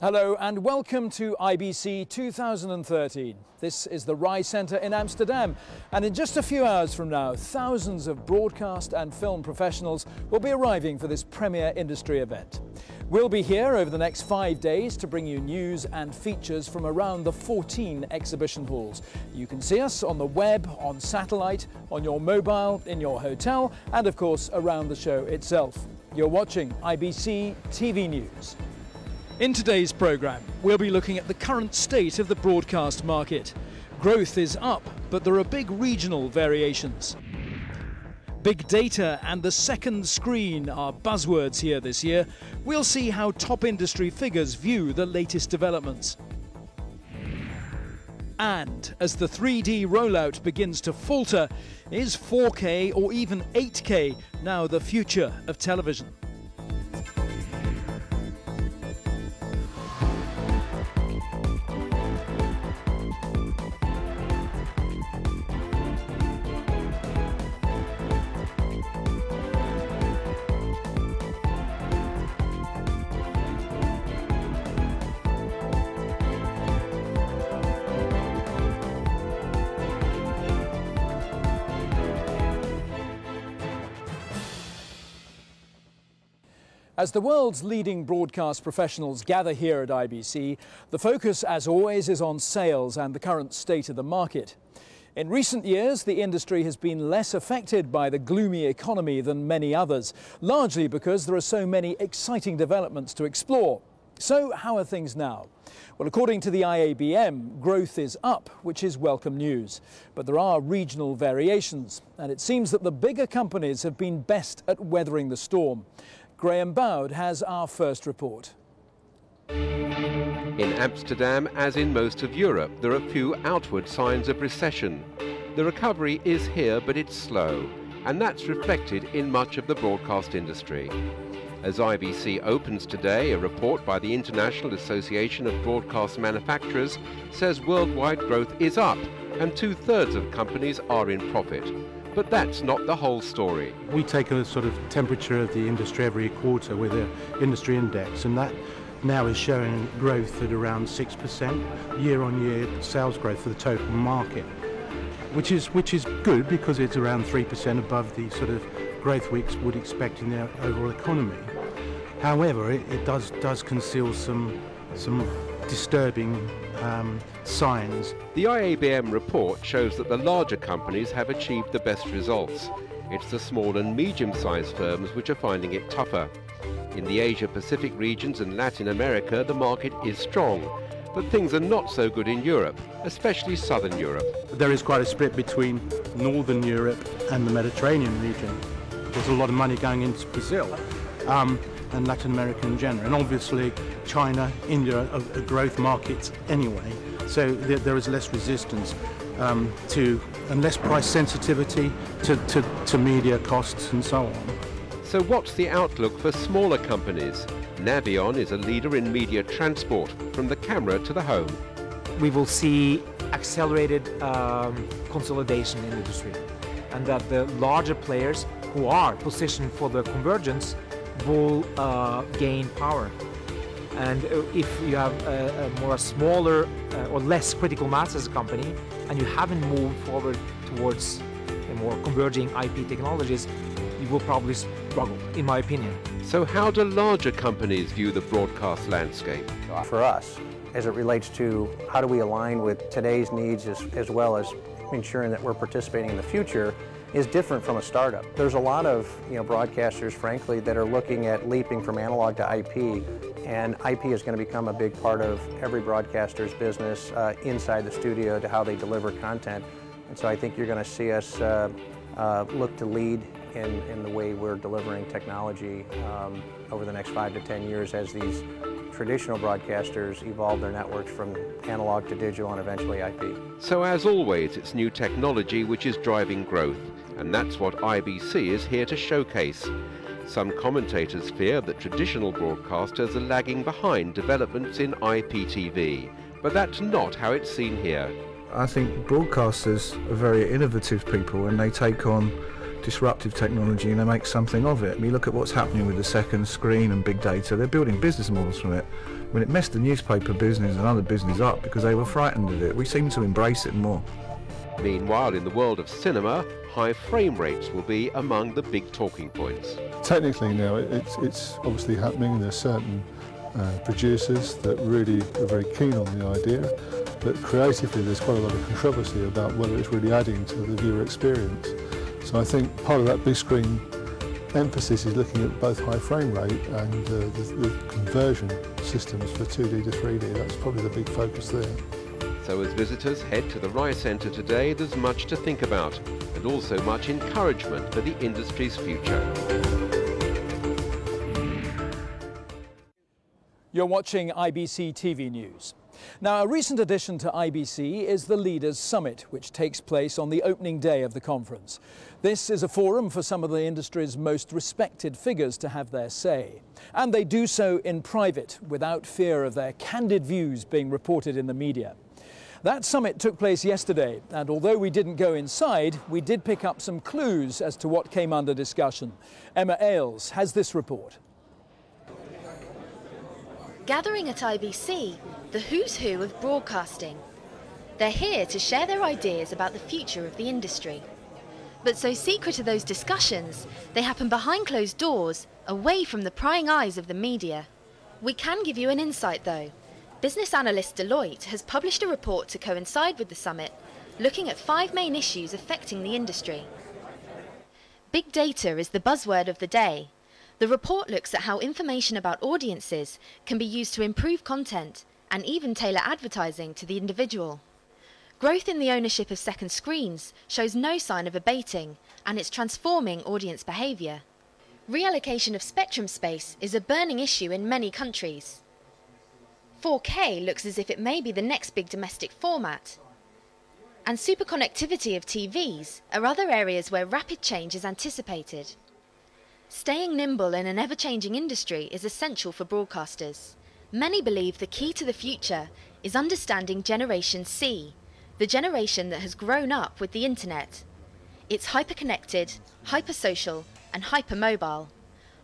Hello and welcome to IBC 2013. This is the Rai Centre in Amsterdam, and in just a few hours from now, thousands of broadcast and film professionals will be arriving for this premier industry event. We'll be here over the next 5 days to bring you news and features from around the 14 exhibition halls. You can see us on the web, on satellite, on your mobile, in your hotel, and of course around the show itself. You're watching IBC TV News. In today's programme, we'll be looking at the current state of the broadcast market. Growth is up, but there are big regional variations. Big data and the second screen are buzzwords here this year. We'll see how top industry figures view the latest developments. And as the 3D rollout begins to falter, is 4K or even 8K now the future of television? As the world's leading broadcast professionals gather here at IBC, the focus, as always, is on sales and the current state of the market. In recent years, the industry has been less affected by the gloomy economy than many others, largely because there are so many exciting developments to explore. So, how are things now? Well, according to the IABM, growth is up, which is welcome news. But there are regional variations, and it seems that the bigger companies have been best at weathering the storm. Graham Bowd has our first report. In Amsterdam, as in most of Europe, there are few outward signs of recession. The recovery is here, but it's slow, and that's reflected in much of the broadcast industry. As IBC opens today, a report by the International Association of Broadcast Manufacturers says worldwide growth is up, and 2/3 of companies are in profit. But that's not the whole story. We take a sort of temperature of the industry every quarter with an industry index, and that now is showing growth at around 6% year-on-year sales growth for the total market, which is good because it's around 3% above the sort of growth we would expect in the overall economy. However, it does conceal some disturbing signs. The IABM report shows that the larger companies have achieved the best results. It's the small and medium-sized firms which are finding it tougher. In the Asia-Pacific regions and Latin America, the market is strong, but things are not so good in Europe, especially Southern Europe. There is quite a split between Northern Europe and the Mediterranean region. There's a lot of money going into Brazil and Latin America in general, and obviously China, India are growth markets anyway, so there is less resistance and less price sensitivity to media costs and so on. So what's the outlook for smaller companies? Navion is a leader in media transport, from the camera to the home. We will see accelerated consolidation in the industry, and that the larger players who are positioned for the convergence will gain power. And if you have a smaller or less critical mass as a company, and you haven't moved forward towards more converging IP technologies, you will probably struggle, in my opinion. So how do larger companies view the broadcast landscape? For us, as it relates to how do we align with today's needs as well as ensuring that we're participating in the future, is different from a startup. There's a lot of broadcasters, frankly, that are looking at leaping from analog to IP, and IP is going to become a big part of every broadcaster's business inside the studio to how they deliver content. And so I think you're going to see us look to lead in the way we're delivering technology over the next 5 to 10 years as these traditional broadcasters evolve their networks from analog to digital and eventually IP. So as always, it's new technology which is driving growth, and that's what IBC is here to showcase. Some commentators fear that traditional broadcasters are lagging behind developments in IPTV, but that's not how it's seen here. I think broadcasters are very innovative people, and they take on disruptive technology and they make something of it. We look at what's happening with the second screen and big data. They're building business models from it. When it messed the newspaper business and other business up because they were frightened of it. We seem to embrace it more. Meanwhile, in the world of cinema, high frame rates will be among the big talking points. Technically now it's obviously happening, and there's certain producers that really are very keen on the idea, but creatively there's quite a lot of controversy about whether it's really adding to the viewer experience. So I think part of that big screen emphasis is looking at both high frame rate and the conversion systems for 2D to 3D. That's probably the big focus there. So as visitors head to the Rye Centre today, there's much to think about, and also much encouragement for the industry's future. You're watching IBC TV News. Now, a recent addition to IBC is the Leaders Summit, which takes place on the opening day of the conference. This is a forum for some of the industry's most respected figures to have their say. And they do so in private, without fear of their candid views being reported in the media. That summit took place yesterday, and although we didn't go inside, we did pick up some clues as to what came under discussion. Emma Ailes has this report. Gathering at IBC, the who's who of broadcasting. They're here to share their ideas about the future of the industry. But so secret are those discussions, they happen behind closed doors, away from the prying eyes of the media. We can give you an insight though. Business analyst Deloitte has published a report to coincide with the summit, looking at 5 main issues affecting the industry. Big data is the buzzword of the day. The report looks at how information about audiences can be used to improve content and even tailor advertising to the individual. Growth in the ownership of second screens shows no sign of abating, and it's transforming audience behaviour. Reallocation of spectrum space is a burning issue in many countries. 4K looks as if it may be the next big domestic format. And superconnectivity of TVs are other areas where rapid change is anticipated. Staying nimble in an ever-changing industry is essential for broadcasters. Many believe the key to the future is understanding Generation C, the generation that has grown up with the internet. It's hyper-connected, hyper-social and hyper-mobile.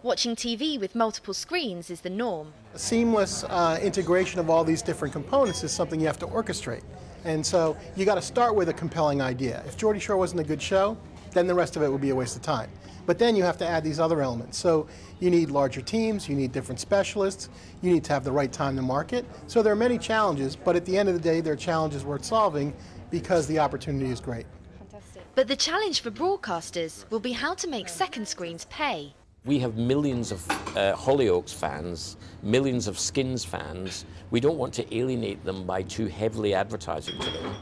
Watching TV with multiple screens is the norm. A seamless integration of all these different components is something you have to orchestrate. And so you got to start with a compelling idea. If Geordie Shore wasn't a good show, then the rest of it would be a waste of time. But then you have to add these other elements. So you need larger teams, you need different specialists, you need to have the right time to market. So there are many challenges, but at the end of the day, they're challenges worth solving because the opportunity is great. Fantastic. But the challenge for broadcasters will be how to make second screens pay. We have millions of Hollyoaks fans, millions of Skins fans. We don't want to alienate them by too heavily advertising to them.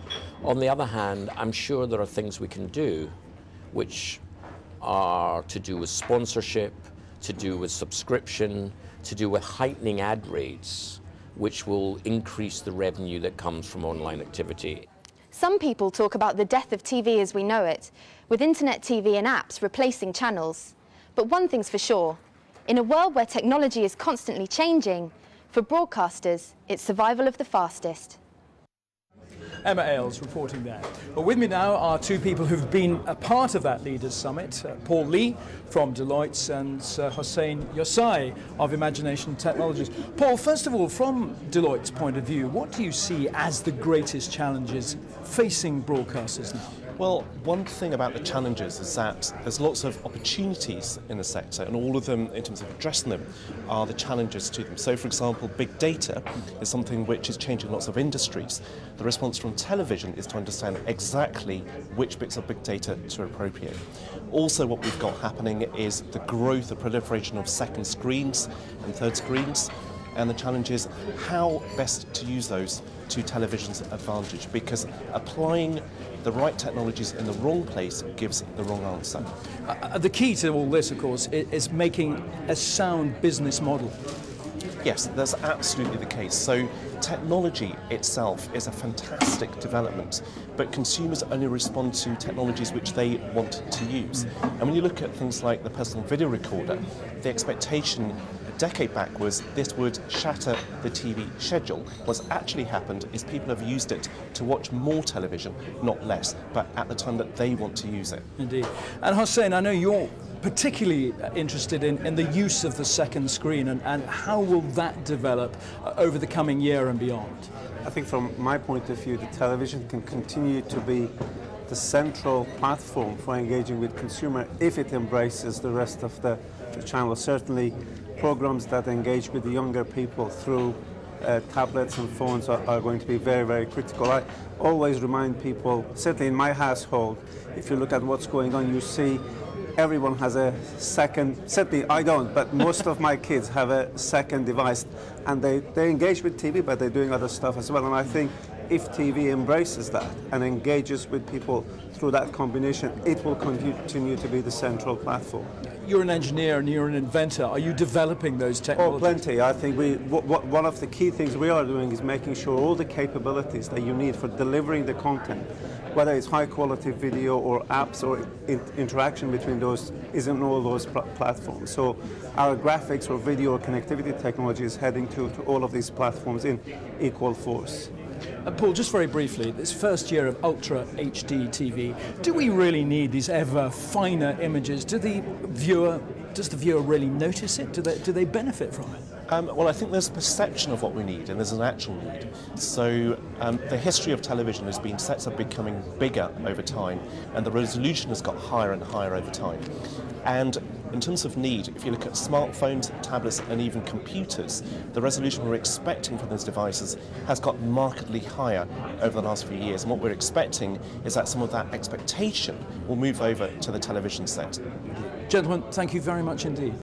On the other hand, I'm sure there are things we can do which are to do with sponsorship, to do with subscription, to do with heightening ad rates, which will increase the revenue that comes from online activity. Some people talk about the death of TV as we know it, with internet TV and apps replacing channels. But one thing's for sure, in a world where technology is constantly changing, for broadcasters, it's survival of the fastest. Emma Ailes reporting there. Well, with me now are 2 people who've been a part of that Leaders Summit, Paul Lee from Deloitte and Hossein Yossai of Imagination Technologies. Paul, first of all, from Deloitte's point of view, what do you see as the greatest challenges facing broadcasters now? Well, one thing about the challenges is that there's lots of opportunities in the sector, and all of them, in terms of addressing them, are the challenges to them. So, for example, big data is something which is changing lots of industries. The response from television is to understand exactly which bits of big data to appropriate. Also, what we've got happening is the growth, the proliferation of second screens and third screens, and the challenge is how best to use those to television's advantage, because applying the right technologies in the wrong place gives the wrong answer. The key to all this, of course, is making a sound business model. Yes, that's absolutely the case. So technology itself is a fantastic development, but consumers only respond to technologies which they want to use. And when you look at things like the personal video recorder, the expectation a decade back was this would shatter the TV schedule. What's actually happened is people have used it to watch more television, not less, but at the time that they want to use it. Indeed. And Hossein, I know you're particularly interested in the use of the second screen and how will that develop over the coming year and beyond? I think from my point of view, the television can continue to be the central platform for engaging with consumer if it embraces the rest of the channels. Certainly programs that engage with the younger people through tablets and phones are going to be very, very critical. I always remind people, certainly in my household, if you look at what's going on, you see everyone has a second, certainly I don't, but most of my kids have a second device, and they engage with TV, but they're doing other stuff as well. And I think if TV embraces that and engages with people through that combination, it will continue to be the central platform. You're an engineer and you're an inventor. Are you developing those technologies? Oh, plenty. I think one of the key things we are doing is making sure all the capabilities that you need for delivering the content, whether it's high quality video or apps or interaction between those, is in all those platforms. So our graphics or video or connectivity technology is heading to all of these platforms in equal force. Paul, just very briefly, this first year of Ultra HD TV, do we really need these ever finer images? Does the viewer really notice it? Do they benefit from it? Well, I think there's a perception of what we need, and there's an actual need. So the history of television has been sets are becoming bigger over time, and the resolution has got higher and higher over time. And in terms of need, if you look at smartphones, tablets, and even computers, the resolution we're expecting from those devices has got markedly higher over the last few years. And what we're expecting is that some of that expectation will move over to the television set. Gentlemen, thank you very much indeed.